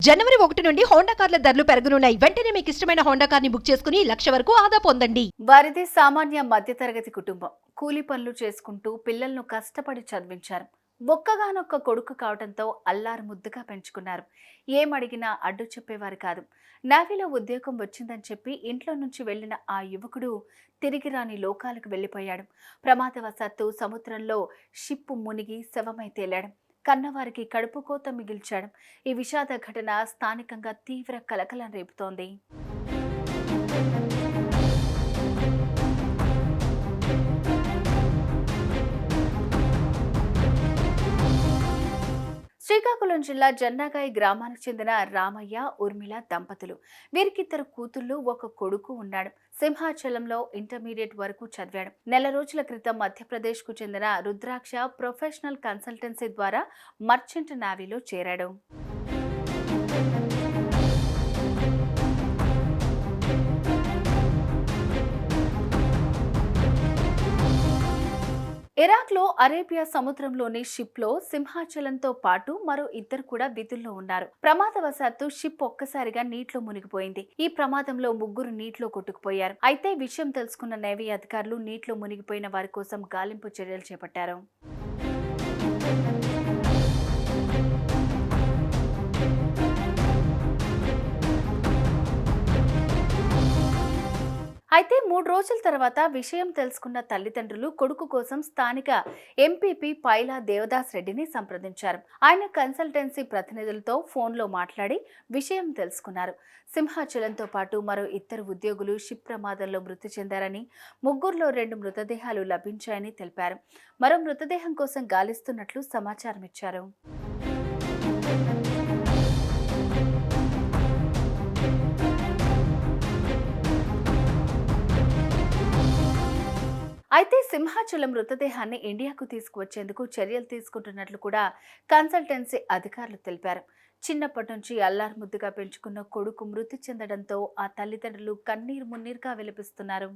జనవరి 1 నుండి హోండా కార్ల ధరలు పెరగనున్నాయి. వెంటనే మీకు ఇష్టమైన హోండా కార్ని బుక్ చేసుకుని 1,00,000 వరకు ఆదా పొందండి. వారిది సామాన్య మధ్యతరగతి కుటుంబం. కూలి పనులు చేసుకుంటూ పిల్లలను కష్టపడి చదివించారు. ఒక్కగానొక్క కొడుకు కావడంతో అల్లారు ముద్దుగా పెంచుకున్నారు. ఏమడిగినా అడ్డు చెప్పేవారు కాదు. నేవీలో ఉద్యోగం వచ్చిందని చెప్పి ఇంట్లో నుంచి వెళ్లిన ఆ యువకుడు తిరిగి రాని లోకాలకు వెళ్లిపోయాడు. ప్రమాదవశాత్తు సముద్రంలో షిప్పు మునిగి శవమై తేలాడు. కన్నవారికి కడుపు కోత మిగిల్చాడు. ఈ విషాద ఘటన స్థానికంగా తీవ్ర కలకలం రేపుతోంది. శ్రీకాకుళం జిల్లా జన్నాగాయి గ్రామానికి చెందిన రామయ్య, ఉర్మిళ దంపతులు. వీరికి 2 కూతుళ్లు, 1 కొడుకు ఉన్నాడు. సింహాచలంలో ఇంటర్మీడియట్ వరకు చదివాడు. నెల రోజుల క్రితం మధ్యప్రదేశ్ కు చెందిన రుద్రాక్ష ప్రొఫెషనల్ కన్సల్టెన్సీ ద్వారా మర్చెంట్ నేవీలో చేరాడు. ఇరాక్లో అరేబియా సముద్రంలోని షిప్లో సింహాచలంతో పాటు మరో 2 కూడా విధుల్లో ఉన్నారు. ప్రమాదవశాత్తు షిప్ ఒక్కసారిగా నీటిలో మునిగిపోయింది. ఈ ప్రమాదంలో 3 నీటిలో కొట్టుకుపోయారు. అయితే విషయం తెలుసుకున్న నేవీ అధికారులు నీటిలో మునిగిపోయిన వారి కోసం గాలింపు చర్యలు చేపట్టారు. అయితే 3 రోజుల తర్వాత విషయం తెలుసుకున్న తల్లిదండ్రులు కొడుకు కోసం స్థానిక ఎంపీపీ పైలా దేవదాస్ రెడ్డిని సంప్రదించారు. ఆయన కన్సల్టెన్సీ ప్రతినిధులతో ఫోన్లో మాట్లాడి విషయం తెలుసుకున్నారు. సింహాచలంతో పాటు మరో 2 ఉద్యోగులు షిప్ ప్రమాదంలో మృతి చెందారని, 3లో 2 మృతదేహాలు లభించాయని తెలిపారు. మరో మృతదేహం కోసం గాలిస్తున్నట్లు సమాచారం ఇచ్చారు. అయితే సింహాచలం మృతదేహాన్ని ఇండియాకు తీసుకువచ్చేందుకు చర్యలు తీసుకుంటున్నట్లు కూడా కన్సల్టెన్సీ అధికారులు తెలిపారు. చిన్నప్పటి నుంచి అల్లారు ముద్దుగా పెంచుకున్న కొడుకు మృతి చెందడంతో ఆ తల్లిదండ్రులు కన్నీరు మున్నీరుగా విలపిస్తున్నారు.